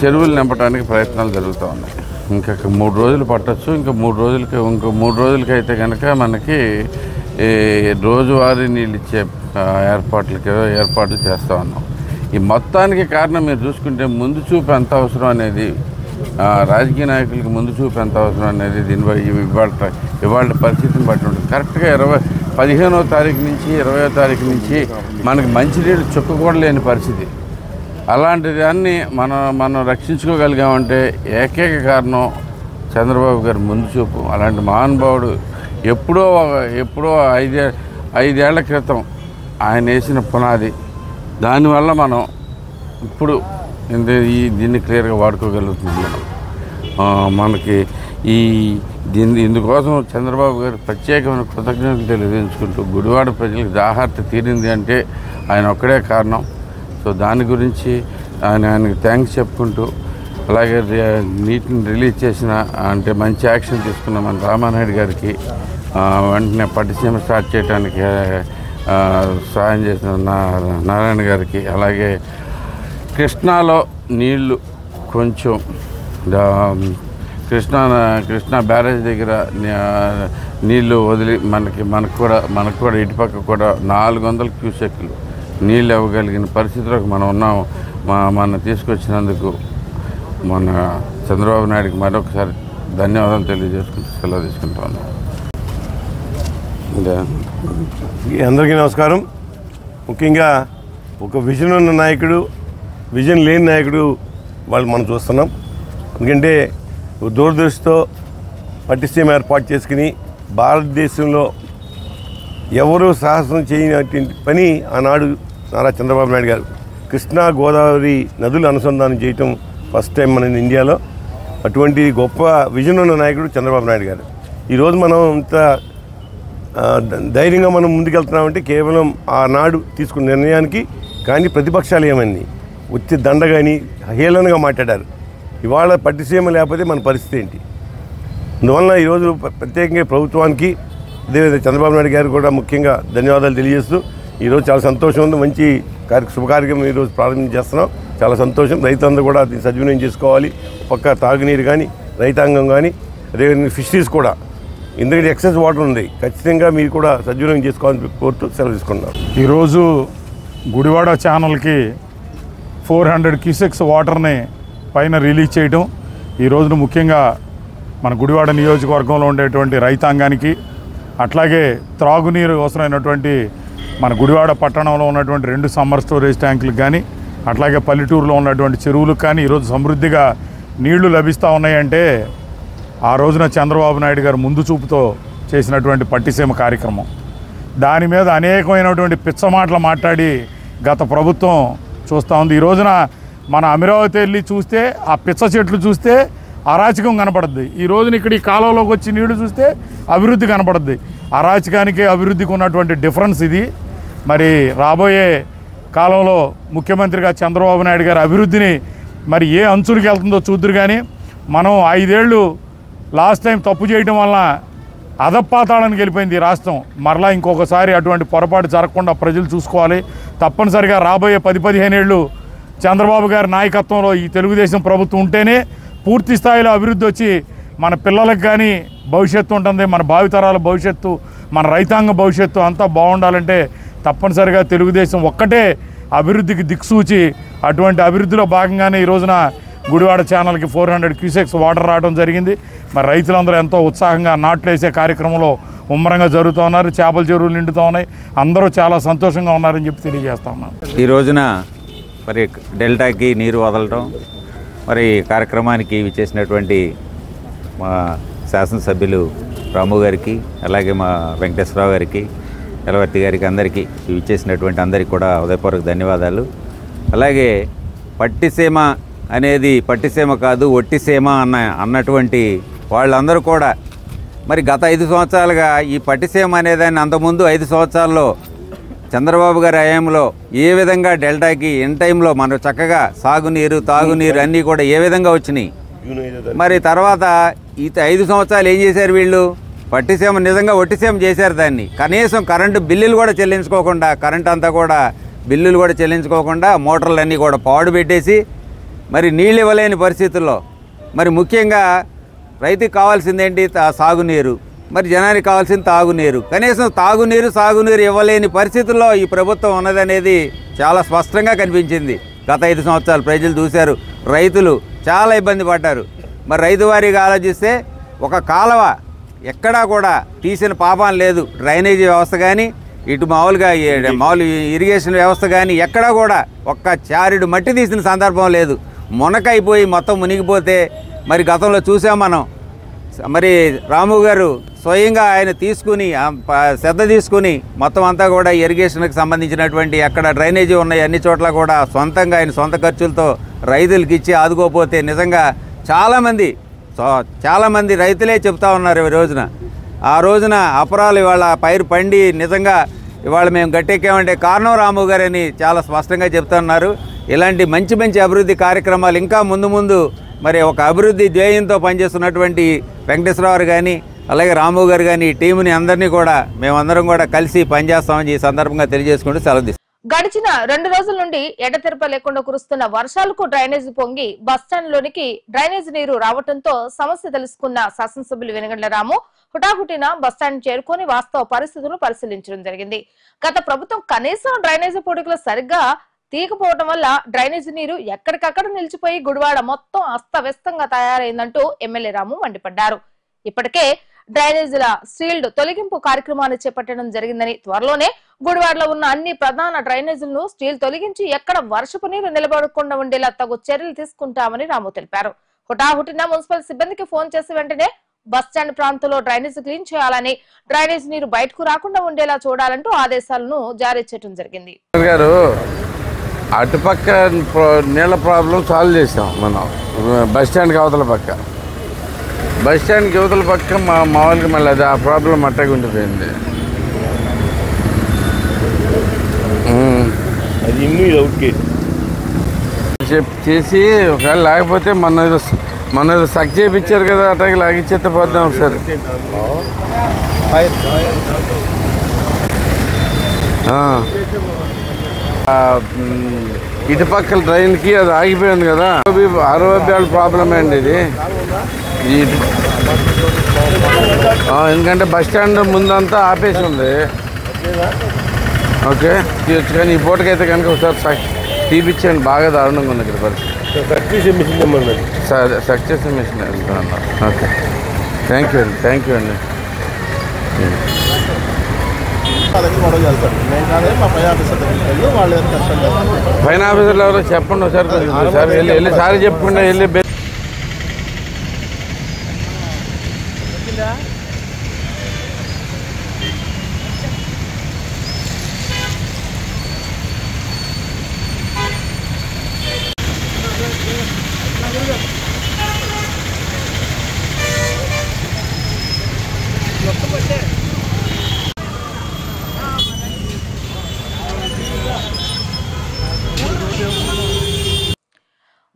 చెరువులు నింపడానికి ప్రయత్నాలు జరుగుతూ ఉన్నాయి. ఇంకా 3 రోజులు పట్టచ్చు. ఇంకో 3 రోజులకైతే కనుక మనకి రోజువారీ నీళ్ళు ఇచ్చే ఏర్పాట్లు చేస్తూ ఉన్నాం. ఈ మొత్తానికి కారణం మీరు చూసుకుంటే ముందు చూపు ఎంత అవసరం అనేది, రాజకీయ నాయకులకి ముందు చూపు ఎంత అవసరం అనేది ఇవాళ పరిస్థితిని బట్టి ఉంటుంది. కరెక్ట్గా 15వ తారీఖు నుంచి 20వ తారీఖు నుంచి మనకి మంచినీళ్ళు చుక్క కూడా లేని పరిస్థితి. అలాంటి దాన్ని మనం రక్షించుకోగలిగామంటే ఏకైక కారణం చంద్రబాబు గారి ముందు చూపు. అలాంటి మహానుభావుడు ఎప్పుడో 5 ఏళ్ల క్రితం ఆయన వేసిన పునాది. దానివల్ల మనం ఇప్పుడు దీన్ని క్లియర్గా వాడుకోగలుగుతున్నాం. మనకి ఇందుకోసం చంద్రబాబు గారు ప్రత్యేకమైన కృతజ్ఞతలు తెలియజేసుకుంటూ గుడివాడ ప్రజలకు దాహార్తి తీరింది అంటే ఆయన ఒక్కడే కారణం. సో దాని గురించి ఆయనకి థ్యాంక్స్ చెప్పుకుంటూ, అలాగే నీటిని రిలీజ్ చేసిన అంటే మంచి యాక్షన్ తీసుకున్న మన రామానాయుడు గారికి, వెంటనే పట్టిసీమ స్టార్ట్ చేయడానికి సహాయం చేసిన నారాయణ గారికి, అలాగే కృష్ణాలో నీళ్లు కొంచెం కృష్ణా బ్యారేజ్ దగ్గర నీళ్లు వదిలి మనకు కూడా ఇటుపక్క కూడా 400 క్యూసెక్లు నీళ్ళు ఇవ్వగలిగిన పరిస్థితిలోకి మనం ఉన్నాం. మన తీసుకొచ్చినందుకు మన చంద్రబాబు నాయుడికి మరొకసారి ధన్యవాదాలు తెలియజేసుకుంటూ సెలవు తీసుకుంటా ఉన్నాం. అందరికీ నమస్కారం. ముఖ్యంగా ఒక విజన్ ఉన్న నాయకుడు, విజన్ లేని నాయకుడు వాళ్ళు మనం చూస్తున్నాం. ఎందుకంటే దూరదృష్టితో పట్టిసీమ ఏర్పాటు చేసుకుని భారతదేశంలో ఎవరూ సాహసం చేయనటువంటి పని ఆనాడు నారా చంద్రబాబు నాయుడు గారు కృష్ణా గోదావరి నదులు అనుసంధానం చేయటం ఫస్ట్ టైం మన ఇండియాలో. అటువంటి గొప్ప విజన్ ఉన్న నాయకుడు చంద్రబాబు నాయుడు గారు. ఈరోజు మనం ఇంత ధైర్యంగా మనం ముందుకెళ్తున్నామంటే కేవలం ఆనాడు తీసుకున్న నిర్ణయానికి. కానీ ప్రతిపక్షాలు ఏమని వచ్చి దండగాని హేళనగా మాట్లాడారు. ఇవాళ పట్టిసీమ లేకపోతే మన పరిస్థితి ఏంటి? అందువలన ఈరోజు ప్రత్యేకంగా ప్రభుత్వానికి అదేవిధంగా చంద్రబాబు నాయుడు గారు కూడా ముఖ్యంగా ధన్యవాదాలు తెలియజేస్తూ ఈరోజు చాలా సంతోషం ఉంది. మంచి శుభకార్యక్రమం ఈరోజు ప్రారంభించేస్తున్నాం. చాలా సంతోషం. రైతులందరూ కూడా దీన్ని సద్వినియోగం చేసుకోవాలి. పక్క తాగునీరు కానీ రైతాంగం కానీ అదేవిధంగా ఫిషరీస్ కూడా, ఎందుకంటే ఎక్సెస్ వాటర్ ఉంది, ఖచ్చితంగా మీరు కూడా సద్వినియోగం చేసుకోవాలని కోరుతూ సెలవు తీసుకుంటున్నారు. ఈరోజు గుడివాడ ఛానల్కి 400 క్యూసెక్స్ వాటర్ని పైన రిలీజ్ చేయడం ఈ రోజున ముఖ్యంగా మన గుడివాడ నియోజకవర్గంలో ఉండేటువంటి రైతాంగానికి, అట్లాగే త్రాగునీరు అవసరమైనటువంటి మన గుడివాడ పట్టణంలో ఉన్నటువంటి 2 సమ్మర్ స్టోరేజ్ ట్యాంకులకు కానీ, అట్లాగే పల్లెటూరులో ఉన్నటువంటి చెరువులకు కానీ ఈరోజు సమృద్ధిగా నీళ్లు లభిస్తూ ఉన్నాయంటే ఆ రోజున చంద్రబాబు నాయుడు గారు ముందు చూపుతో చేసినటువంటి పట్టిసీమ కార్యక్రమం. దాని మీద అనేకమైనటువంటి పిచ్చమాటలు మాట్లాడి గత ప్రభుత్వం చూస్తూ ఉంది. ఈ రోజున మన అమరావతి వెళ్ళి చూస్తే ఆ పిచ్చ చెట్లు చూస్తే అరాచకం కనపడుద్ది. ఈ రోజున ఇక్కడ ఈ కాలంలోకి వచ్చి నీళ్లు చూస్తే అభివృద్ధి కనపడుద్ది. అరాచకానికి అభివృద్ధికి ఉన్నటువంటి డిఫరెన్స్ ఇది. మరి రాబోయే కాలంలో ముఖ్యమంత్రిగా చంద్రబాబు నాయుడు గారి అభివృద్ధిని మరి ఏ అంచులకు వెళ్తుందో చూద్దరు. కానీ మనం 5 ఏళ్ళు లాస్ట్ టైం తప్పు చేయడం వల్ల అధపాతాళానికి వెళ్ళిపోయింది ఈ రాష్ట్రం. మరలా ఇంకొకసారి అటువంటి పొరపాటు జరగకుండా ప్రజలు చూసుకోవాలి. తప్పనిసరిగా రాబోయే 10-15 ఏళ్ళు చంద్రబాబు గారి నాయకత్వంలో ఈ తెలుగుదేశం ప్రభుత్వం ఉంటేనే పూర్తి స్థాయిలో అభివృద్ధి వచ్చి మన పిల్లలకు కానీ భవిష్యత్తు ఉంటుంది, మన భావితరాల భవిష్యత్తు, మన రైతాంగ భవిష్యత్తు అంతా బాగుండాలంటే తప్పనిసరిగా తెలుగుదేశం ఒక్కటే అభివృద్ధికి దిక్సూచి. అటువంటి అభివృద్ధిలో భాగంగానే ఈ రోజున గుడివాడ ఛానల్కి 400 క్యూసెక్స్ వాటర్ రావడం జరిగింది. మరి రైతులందరూ ఎంతో ఉత్సాహంగా నాట్లు వేసే కార్యక్రమంలో ముమ్మరంగా జరుగుతూ ఉన్నారు. చేపల చెరువులు నిండుతూ ఉన్నాయి. అందరూ చాలా సంతోషంగా ఉన్నారని చెప్పి తెలియజేస్తా ఉన్నాను. ఈ రోజున మరి డెల్టాకి నీరు వదలటం, మరి కార్యక్రమానికి విచ్చేసినటువంటి మా శాసనసభ్యులు రాము గారికి, అలాగే మా వెంకటేశ్వరరావు గారికి, ఎలవర్తి గారికి, అందరికీ విచ్చేసినటువంటి అందరికీ కూడా హృదయపూర్వక ధన్యవాదాలు. అలాగే పట్టిసీమ అనేది పట్టిసీమ కాదు ఒట్టిసీమ అన్నటువంటి వాళ్ళందరూ కూడా మరి గత 5 సంవత్సరాలుగా ఈ పట్టిసీమ అనేదాన్ని అంతకుముందు 5 సంవత్సరాల్లో చంద్రబాబు గారి హయాంలో ఏ విధంగా డెల్టాకి ఇన్ టైంలో మనం చక్కగా సాగునీరు తాగునీరు అన్నీ కూడా ఏ విధంగా వచ్చినాయి. మరి తర్వాత ఈ 5 సంవత్సరాలు ఏం చేశారు వీళ్ళు? పట్టిసీమ నిజంగా ఒట్టిసీమ చేశారు. దాన్ని కనీసం కరెంటు బిల్లులు కూడా చెల్లించుకోకుండా, కరెంట్ అంతా కూడా బిల్లులు కూడా చెల్లించుకోకుండా మోటార్లన్నీ కూడా పాడు పెట్టేసి మరి నీళ్ళు ఇవ్వలేని పరిస్థితుల్లో, మరి ముఖ్యంగా రైతుకి కావాల్సిందేంటి? సాగునీరు. మరి జనానికి కావాల్సింది తాగునీరు. కనీసం సాగునీరు ఇవ్వలేని పరిస్థితుల్లో ఈ ప్రభుత్వం ఉన్నదనేది చాలా స్పష్టంగా కనిపించింది. గత 5 సంవత్సరాలు ప్రజలు చూశారు. రైతులు చాలా ఇబ్బంది పడ్డారు. మరి రైతు వారీగా ఆలోచిస్తే ఒక కాలువ ఎక్కడా కూడా తీసిన పాపం లేదు. డ్రైనేజీ వ్యవస్థ కానీ, ఇటు మామూలు ఇరిగేషన్ వ్యవస్థ కానీ ఎక్కడా కూడా ఒక్క చారెడు మట్టి తీసిన సందర్భం లేదు. మునకైపోయి మొత్తం మునిగిపోతే మరి గతంలో చూసాం మనం. మరి రాము గారు స్వయంగా ఆయన తీసుకుని శ్రద్ధ తీసుకుని మొత్తం అంతా కూడా ఇరిగేషన్కి సంబంధించినటువంటి ఎక్కడ డ్రైనేజీ ఉన్నాయి అన్ని చోట్ల కూడా సొంతంగా ఆయన సొంత ఖర్చులతో రైతులకి ఇచ్చి ఆదుకోపోతే నిజంగా చాలామంది రైతులే చెప్తా ఉన్నారు ఈ రోజున. ఆ రోజున అపరాలు ఇవాళ పైరు పండి నిజంగా ఇవాళ మేము గట్టెక్కామంటే కారణం రాము గారని చాలా స్పష్టంగా చెప్తున్నారు. ఇలాంటి మంచి అభివృద్ధి కార్యక్రమాలు ఇంకా ముందు మరి ఒక అభివృద్ధి ధ్యేయంతో పనిచేస్తున్నటువంటి వెంకటేశ్వరరావు కానీ, అలాగే రాము గారు కానీ ఈ టీముని అందరినీ కూడా మేమందరం కూడా కలిసి పనిచేస్తామని ఈ సందర్భంగా తెలియజేసుకుంటూ సెలవు. గడిచిన 2 రోజుల నుండి ఎడతెరప లేకుండా కురుస్తున్న వర్షాలకు డ్రైనేజీ పొంగి బస్టాండ్ లోనికి డ్రైనేజీ నీరు రావడంతో సమస్య తెలుసుకున్న శాసనసభ్యులు వెనుగండ్ల రాము హుటాహుటిన బస్టాండ్ చేరుకుని వాస్తవ పరిస్థితులను పరిశీలించడం జరిగింది. గత ప్రభుత్వం కనీసం డ్రైనేజీ పొడుగులు సరిగ్గా తీయకపోవడం వల్ల డ్రైనేజీ నీరు ఎక్కడికక్కడ నిలిచిపోయి గుడివాడ మొత్తం అస్తవ్యస్తంగా తయారైందంటూ ఎమ్మెల్యే రాము మండిపడ్డారు. ఇప్పటికే డ్రైనేజీల సీల్డ్ తొలగింపు కార్యక్రమాన్ని చేపట్టడం జరిగిందని, త్వరలోనే గుడివాడలో ఉన్న అన్ని ప్రధాన డ్రైనేజీలను స్టీల్ తొలగించి ఎక్కడ వర్షపు నీరు నిలబడకుండా ఉండేలా తగు చర్యలు తీసుకుంటామని రాము తెలిపారు. హుటాహుటిన మున్సిపల్ సిబ్బందికి ఫోన్ చేసి వెంటనే బస్టాండ్ ప్రాంతంలో డ్రైనేజీ క్లీన్ చేయాలని, డ్రైనేజీ నీరు బయటకు రాకుండా ఉండేలా చూడాలంటూ ఆదేశాలను జారీ చేయడం జరిగింది. అటుపక్క నీళ్ళ ప్రాబ్లం సాల్వ్ చేసాం మనం. బస్ స్టాండ్కి అవతల పక్క, బస్ స్టాండ్కి యువతల పక్క మామూలుగా మళ్ళీ అది ఆ ప్రాబ్లం అట్టగా ఉండిపోయింది. అది ఇన్ని అవుట్కి చేసి ఒకవేళ లేకపోతే మన ఏదో సక్ చేయించారు కదా, అట్టగా లాగిచ్చేస్తే పోద్దాం ఒకసారి. ఇటుపక్కల ట్రైన్కి అది ఆగిపోయింది కదా, అరవై ప్రాబ్లమే అండి ఇది. ఎందుకంటే బస్ స్టాండ్ ముందంతా ఆపేసి ఉంది. ఓకే తీయచ్చు, కానీ ఈ పూటకైతే కనుక ఒకసారి తీపిచ్చేయండి. బాగా దారుణంగా ఉంది ఇక్కడ పరిస్థితి. సక్సెస్ మిషన్ అన్నారు. ఓకే థ్యాంక్ యూ అండి. పైన ఆఫీసర్లు ఎవరో చెప్పండి ఒకసారి, వెళ్ళి సారీ చెప్పకుండా వెళ్ళి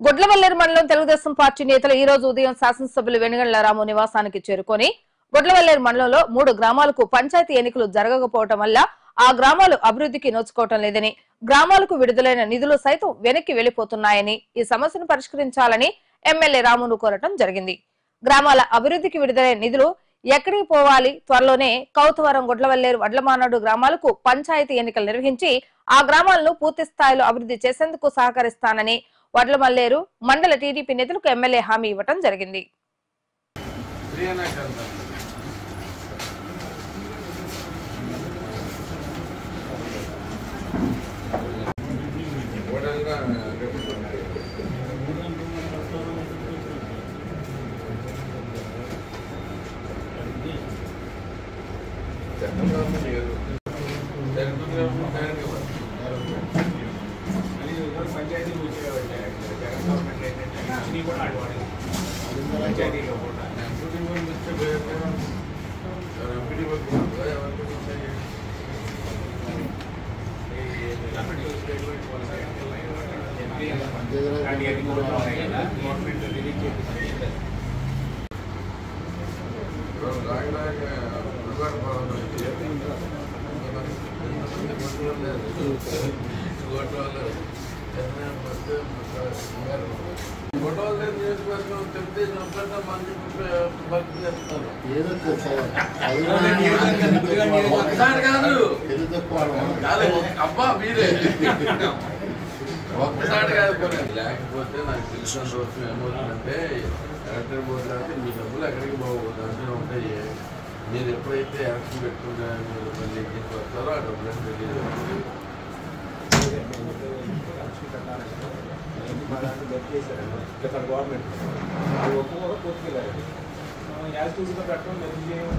గొడ్లవల్లేరు మండలం తెలుగుదేశం పార్టీ నేతలు ఈ రోజు ఉదయం శాసనసభ్యులు వెనుగండ్ల రాము నివాసానికి చేరుకొని గొడ్లవల్లేరు మండలంలో 3 గ్రామాలకు పంచాయతీ ఎన్నికలు జరగకపోవడం వల్ల ఆ గ్రామాలు అభివృద్ధికి నోచుకోవటం లేదని, గ్రామాలకు విడుదలైన నిధులు సైతం వెనక్కి వెళ్లిపోతున్నాయని, ఈ సమస్యను పరిష్కరించాలని ఎమ్మెల్యే రామును కోరటం జరిగింది. గ్రామాల అభివృద్ధికి విడుదలైన నిధులు ఎక్కడికి పోవాలి, త్వరలోనే కౌతవరం, గొడ్లవల్లేరు, వడ్లమానాడు గ్రామాలకు పంచాయతీ ఎన్నికలు నిర్వహించి ఆ గ్రామాలను పూర్తి స్థాయిలో అభివృద్ధి చేసేందుకు సహకరిస్తానని వడ్లమల్లేరు మండల టీడీపీ నేతలకు ఎమ్మెల్యే హామీ ఇవ్వటం జరిగింది. అబ్బా మీరే ఒక్కసారి కాదు, లేకపోతే నాకు తెలిసిన రోజు ఏమవుతుందంటే ఎలక్ట్రిక్ బోర్డు కాబట్టి మీ డబ్బులు ఎక్కడికి పోకూడదు అంటే ఉంటాయి. మీరు ఎప్పుడైతే ఎలక్షన్ పెట్టుకుంటే మీరు మళ్ళీ వస్తారో ఆ డబ్బులను రిలీజ్ అవుతుంది. గవర్నమెంట్ ఒప్పుకోగా పూర్తిగా యాజ్ చూసిన ప్రకారం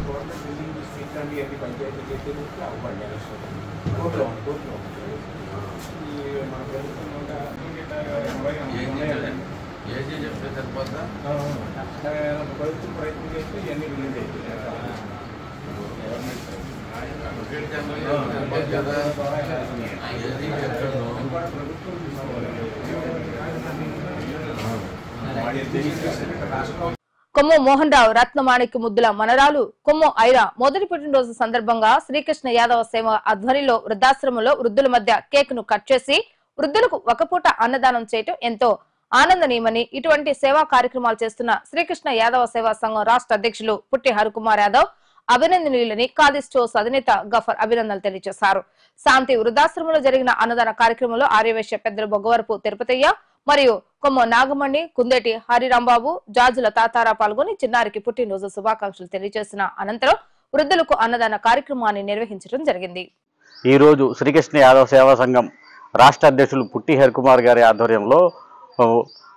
గవర్నమెంట్ బిల్డింగ్ స్ట్రీట్ లాంటి అన్ని పంచాయతీ చెప్పి అవ్వండి కోర్టులో ఈ మన ప్రభుత్వం ఏజీ చెప్తే సరిపోతా ప్రభుత్వం ప్రయత్నం చేస్తే ఇవన్నీ రిలీజ్ అవుతాయి. కొమ్ము మోహన్ రావు రత్నమాణిక్య ముద్దుల మనరాలు కొమ్ము ఐరా మొదటి పుట్టినరోజు సందర్భంగా శ్రీకృష్ణ యాదవ సేవ ఆధ్వర్యంలో వృద్ధాశ్రమంలో వృద్ధుల మధ్య కేక్ ను కట్ చేసి వృద్ధులకు ఒక పూట అన్నదానం చేయటం ఎంతో ఆనందనీయమని, ఇటువంటి సేవా కార్యక్రమాలు చేస్తున్న శ్రీకృష్ణ యాదవ సేవా సంఘం రాష్ట్ర అధ్యక్షులు పుట్టి హరికుమార్ యాదవ్ అభినందనీయులని ఖాదీ స్టోర్స్ అధినేత గఫర్ అభినందనలు తెలియజేశారు. శాంతి వృద్ధాశ్రమంలో జరిగిన అన్నదాన కార్యక్రమంలో ఆర్యవైశ్య పెద్దలు బొగ్గవరపు తిరుపతయ్య మరియు కొమ్మ నాగమణి, కుందేటి హరిరాంబాబు, జాజుల తాతారా పాల్గొని చిన్నారికి పుట్టినరోజు శుభాకాంక్షలు తెలియజేసిన అనంతరం వృద్ధులకు అన్నదాన కార్యక్రమాన్ని నిర్వహించడం జరిగింది. ఈ రోజు శ్రీకృష్ణ యాదవ సేవా సంఘం రాష్ట్ర అధ్యక్షులు పుట్టి హరికుమార్ గారి ఆధ్వర్యంలో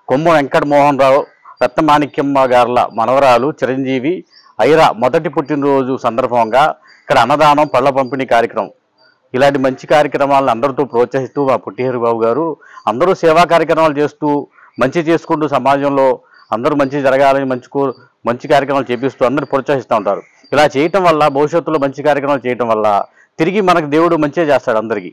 కొమ్ము వెంకట మోహన్ రావు రత్నమాణిక్యమ్మ గారుల మనవరాలు చిరంజీవి ఐరా మొదటి పుట్టినరోజు సందర్భంగా ఇక్కడ అన్నదానం, పళ్ల పంపిణీ కార్యక్రమం ఇలాంటి మంచి కార్యక్రమాలను అందరితో ప్రోత్సహిస్తూ మా పుట్టి హరిబాబు గారు అందరూ సేవా కార్యక్రమాలు చేస్తూ మంచి చేసుకుంటూ సమాజంలో అందరూ మంచి జరగాలని మంచి కార్యక్రమాలు చేపిస్తూ అందరూ ప్రోత్సహిస్తూ ఉంటారు. ఇలా చేయటం వల్ల భవిష్యత్తులో మంచి కార్యక్రమాలు చేయటం వల్ల తిరిగి మనకు దేవుడు మంచిగా చేస్తాడు అందరికీ.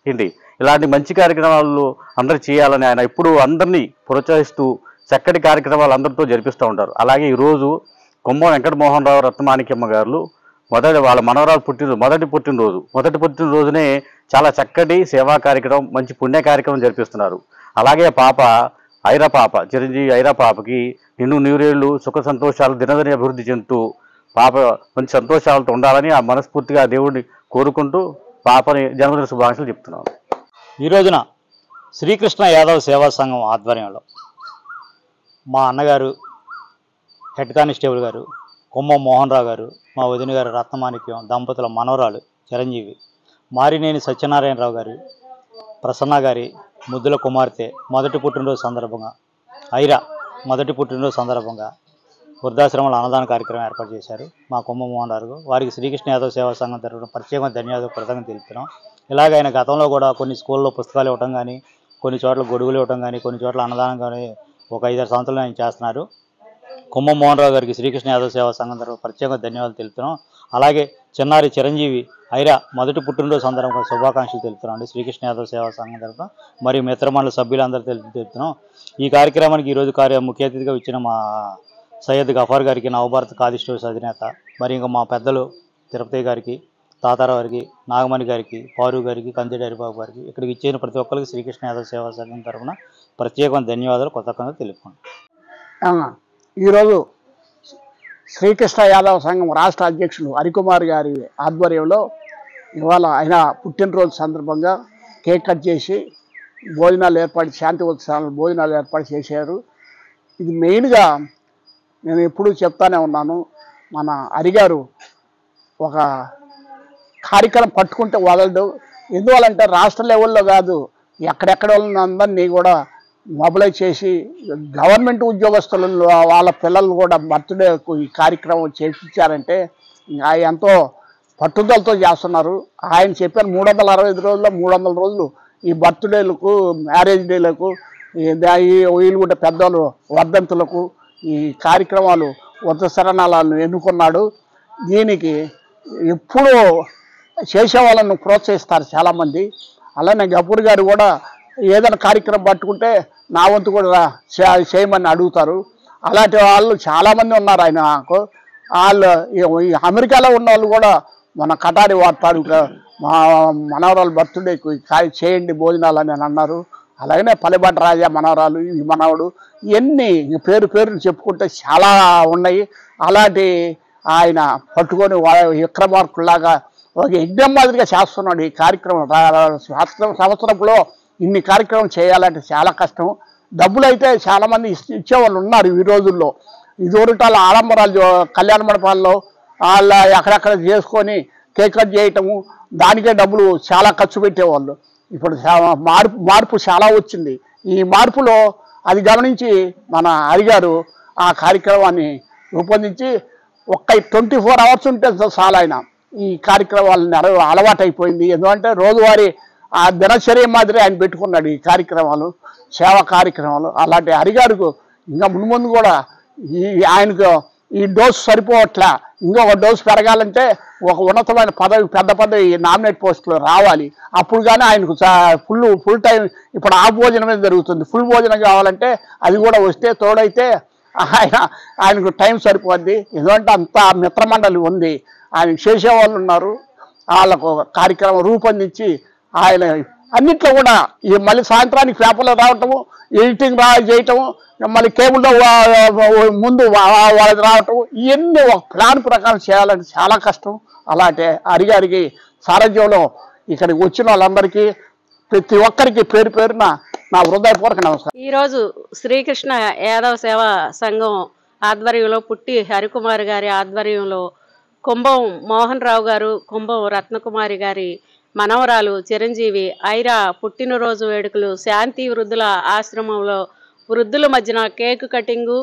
ఏంటి ఇలాంటి మంచి కార్యక్రమాలు అందరూ చేయాలని ఆయన ఎప్పుడూ అందరినీ ప్రోత్సహిస్తూ చక్కటి కార్యక్రమాలు అందరితో జరిపిస్తూ ఉంటారు. అలాగే ఈరోజు కొమ్మం వెంకట మోహన్ రావు రత్నమాణిక్యమ్మ గారు వాళ్ళ మనవరాలు మొదటి పుట్టినరోజునే చాలా చక్కటి సేవా కార్యక్రమం మంచి పుణ్య కార్యక్రమం జరిపిస్తున్నారు. అలాగే పాప ఐరా పాప చిరంజీవి ఐరా పాపకి నిన్ను నూరేళ్లు సుఖ సంతోషాలు దినదిన అభివృద్ధి చెందుతూ పాప మంచి సంతోషాలతో ఉండాలని ఆ మనస్ఫూర్తిగా దేవుడిని కోరుకుంటూ పాపని జన్మదిన శుభాకాంక్షలు చెప్తున్నాను. ఈ రోజున శ్రీకృష్ణ యాదవ్ సేవా సంఘం ఆధ్వర్యంలో మా అన్నగారు హెడ్ కానిస్టేబుల్ గారు కొమ్మం మోహన్ రావు గారు, మా వదిన గారు రత్నమాణిక్యం దంపతుల మనవరాలు చిరంజీవి, మారినేని సత్యనారాయణరావు గారు, ప్రసన్న గారి ముద్దుల కుమార్తె మొదటి పుట్టినరోజు సందర్భంగా ఐరా మొదటి పుట్టినరోజు సందర్భంగా వృద్ధాశ్రమంలో అన్నదాన కార్యక్రమం ఏర్పాటు చేశారు మా కొమ్మం మోహన్ రావు. వారికి శ్రీకృష్ణ యాదవ్ సేవా సంఘం తరఫున ప్రత్యేకంగా ధన్యవాదాలు కృతజ్ఞతలు తెలుపుతున్నాం. ఇలాగ ఆయన గతంలో కూడా కొన్ని స్కూల్లో పుస్తకాలు ఇవ్వడం కానీ, కొన్ని చోట్ల గొడుగులు ఇవ్వడం కానీ, కొన్ని చోట్ల అన్నదానం కానీ ఒక 5-6 సంవత్సరాలు ఆయన చేస్తున్నారు. కొమ్మం మోహన్ రావు గారికి శ్రీకృష్ణ యాదవ్ సేవా సంఘం తరఫున ప్రత్యేకంగా ధన్యవాదాలు తెలుపుతున్నాం. అలాగే చిన్నారి చిరంజీవి ఐరా మొదటి పుట్టినరోజు సందర్భంగా శుభాకాంక్షలు తెలుపుతున్నాం శ్రీకృష్ణ యాదవ్ సేవా సంఘం తరఫున మరియు మిత్రమండలి సభ్యులందరూ తెలుపుతున్నాం. ఈ కార్యక్రమానికి ఈరోజు ముఖ్య అతిథిగా ఇచ్చిన మా సయ్యద్ గఫార్ గారికి, నవభారత్ ఖాదీ స్టోర్స్ అధినేత, మరి ఇంకా మా పెద్దలు తిరుపతి గారికి, తాతారావు గారికి, నాగమణి గారికి, పారు గారికి, కందిడి హరిబాబు గారికి, ఇక్కడికి ఇచ్చిన ప్రతి ఒక్కరికి శ్రీకృష్ణ యాదవ్ సేవా సంఘం తరఫున ప్రత్యేకమైన ధన్యవాదాలు కృతజ్ఞతలు తెలుపుకుంటాం. ఈరోజు శ్రీకృష్ణ యాదవ్ సంఘం రాష్ట్ర అధ్యక్షులు హరికుమార్ గారి ఆధ్వర్యంలో ఇవాళ ఆయన పుట్టినరోజు సందర్భంగా కేక్ కట్ చేసి భోజనాలు ఏర్పాటు శాంతి ఉత్సవాలు భోజనాలు ఏర్పాటు చేశారు. ఇది మెయిన్గా నేను ఎప్పుడూ చెప్తానే ఉన్నాను, మన హరిగారు ఒక కార్యక్రమం పట్టుకుంటే వదలడు. ఎందువల్లంటే రాష్ట్ర లెవెల్లో కాదు, ఎక్కడెక్కడ అందరినీ కూడా మొబిలైజ్ చేసి గవర్నమెంట్ ఉద్యోగస్తులు వాళ్ళ పిల్లలు కూడా బర్త్డేకు ఈ కార్యక్రమం చేయించారంటే ఎంతో పట్టుదలతో చేస్తున్నారు. ఆయన చెప్పిన 365 రోజుల్లో 300 రోజులు ఈ బర్త్డేలకు, మ్యారేజ్ డేలకు, వీళ్ళు కూడా పెద్దలు వర్ధంతులకు ఈ కార్యక్రమాలు వృద్ధ శరణాలను ఎన్నుకున్నాడు. దీనికి ఎప్పుడూ చేసే వాళ్ళను ప్రోత్సహిస్తారు చాలామంది. అలానే గఫూర్ గారు కూడా ఏదైనా కార్యక్రమం పట్టుకుంటే నా వంతు కూడా చేయమని అడుగుతారు. అలాంటి వాళ్ళు చాలామంది ఉన్నారు ఆయన. వాళ్ళు అమెరికాలో ఉన్న వాళ్ళు కూడా మన కటారి వాడతారు, మా మనవరాలు బర్త్డేకి చేయండి భోజనాలు అని అన్నారు. అలాగనే పల్లెబాట రాజా మనవరాలు, ఈ మనవడు, ఇవన్నీ పేరుని చెప్పుకుంటే చాలా ఉన్నాయి. అలాంటి ఆయన పట్టుకొని విక్రమార్కుల్లాగా ఒక యజ్ఞం మాదిరిగా చేస్తున్నాడు ఈ కార్యక్రమం. సంవత్సరంలో ఇన్ని కార్యక్రమం చేయాలంటే చాలా కష్టం. డబ్బులు అయితే చాలామంది ఇచ్చేవాళ్ళు ఉన్నారు ఈ రోజుల్లో. ఇదివరటాల ఆడంబరాలు కళ్యాణ మండపాల్లో వాళ్ళ ఎక్కడెక్కడ చేసుకొని కేక్ కట్ చేయటము, దానికే డబ్బులు చాలా ఖర్చు పెట్టేవాళ్ళు. ఇప్పుడు మార్పు చాలా వచ్చింది. ఈ మార్పులో అది గమనించి మన హరిగారు ఆ కార్యక్రమాన్ని రూపొందించి 24 అవర్స్ ఉంటే చాలా ఆయన ఈ కార్యక్రమాలు అలవాటు అయిపోయింది. ఎందుకంటే రోజువారీ ఆ దినచర్య మాదిరి ఆయన పెట్టుకున్నాడు ఈ కార్యక్రమాలు, సేవా కార్యక్రమాలు. అలాంటి హరిగారికి ఇంకా ముందు కూడా ఆయనకు ఈ డోసు సరిపోవట్లే, ఇంకొక డోసు పెరగాలంటే ఒక ఉన్నతమైన పదవి, పెద్ద పదవి, నామినేట్ పోస్టులు రావాలి. అప్పుడు కానీ ఆయనకు ఫుల్ టైం ఇప్పుడు ఆ భోజనమే జరుగుతుంది. ఫుల్ భోజనం కావాలంటే అది కూడా వస్తే తోడైతే ఆయనకు టైం సరిపోద్ది. ఎందుకంటే అంత మిత్రమండలి ఉంది, ఆయన చేసేవాళ్ళు ఉన్నారు. వాళ్ళకు కార్యక్రమం రూపొందించి ఆయన అన్నిట్లో కూడా ఈ మళ్ళీ సాయంత్రానికి పేపర్లో రావటము, ఎడిటింగ్ చేయటము, మళ్ళీ కేబుల్లో ముందు వాళ్ళకి రావటం, ఇవన్నీ ఒక ప్లాన్ ప్రకారం చేయాలంటే చాలా కష్టం. అలాంటి హరిగారికి సారథ్యంలో ఇక్కడికి వచ్చిన వాళ్ళందరికీ ప్రతి ఒక్కరికి పేరున నా హృదయపూర్వక నమస్కారం. ఈరోజు శ్రీకృష్ణ యాదవ్ సేవా సంఘం ఆధ్వర్యంలో పుట్టి హరికుమార్ గారి ఆధ్వర్యంలో కుంభం మోహన్ రావు గారు, కుంభం రత్నకుమారి గారి మనవరాలు చిరంజీవి ఐరా పుట్టినరోజు వేడుకలు శాంతి వృద్ధుల ఆశ్రమంలో వృద్ధుల మధ్యన కేక్ కటింగు,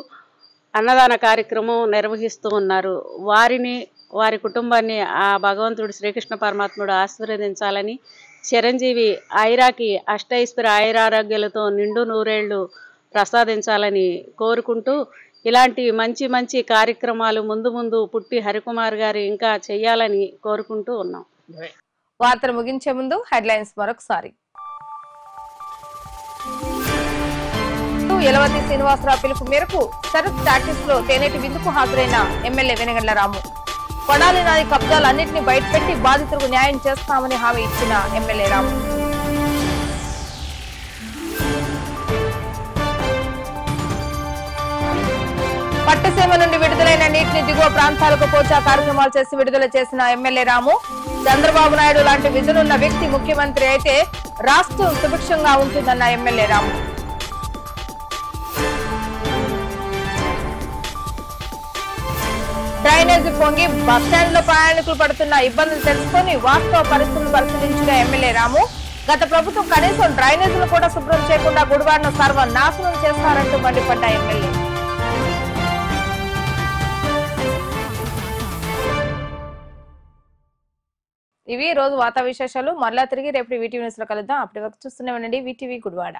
అన్నదాన కార్యక్రమం నిర్వహిస్తూ ఉన్నారు. వారిని వారి కుటుంబాన్ని ఆ భగవంతుడు శ్రీకృష్ణ పరమాత్ముడు ఆశీర్వదించాలని, చిరంజీవి ఐరాకి అష్టైశ్వర్య ఆయురారోగ్యాలతో నిండు నూరేళ్లు ప్రసాదించాలని కోరుకుంటూ, ఇలాంటి మంచి మంచి కార్యక్రమాలు ముందు ముందు పుట్టి హరికుమార్ గారు ఇంకా చేయాలని కోరుకుంటూ ఉన్నాం. వార్తలు ముగించే ముందు హెడ్లైన్స్ మరొకసారి. యలవతి శ్రీనివాసరావు పిలుపు మేరకు శరత్ టాకీస్ లో తేనేటి విందుకు హాజరైన ఎమ్మెల్యే వెనగండ్ల రాము. కొడాలి నాని కబ్జాలన్నింటినీ బయటపెట్టి బాధితులకు న్యాయం చేస్తామని హామీ ఇచ్చిన ఎమ్మెల్యే రాము. పట్టసీమ నుండి విడుదలైన నీటిని దిగువ ప్రాంతాలకు పోచా కార్యక్రమాలు చేసి విడుదల చేసిన ఎమ్మెల్యే రాము. చంద్రబాబు నాయుడు లాంటి విజనున్న వ్యక్తి ముఖ్యమంత్రి అయితే రాష్ట్రం సుభిక్షంగా ఉంటుందన్న ఎమ్మెల్యే రాము. డ్రైనేజీ పొంగి బస్టాండ్ లో ప్రయాణికులు పడుతున్న ఇబ్బందులు తెలుసుకుని వాస్తవ పరిస్థితులను పరిశీలించిన ఎమ్మెల్యే రాము. గత ప్రభుత్వం కనీసం డ్రైనేజీలు కూడా శుభ్రం చేయకుండా గుడివాడను సర్వనాశనం చేస్తారంటూ మండిపడ్డ ఎమ్మెల్యే. ఇవి రోజు వార్తా విశేషాలు. మరలా తిరిగి రేపు వీటీవీ న్యూస్ లో కలుద్దాం. అప్పటి వరకు చూస్తూనే ఉండండి వీటీవీ గుడివాడ.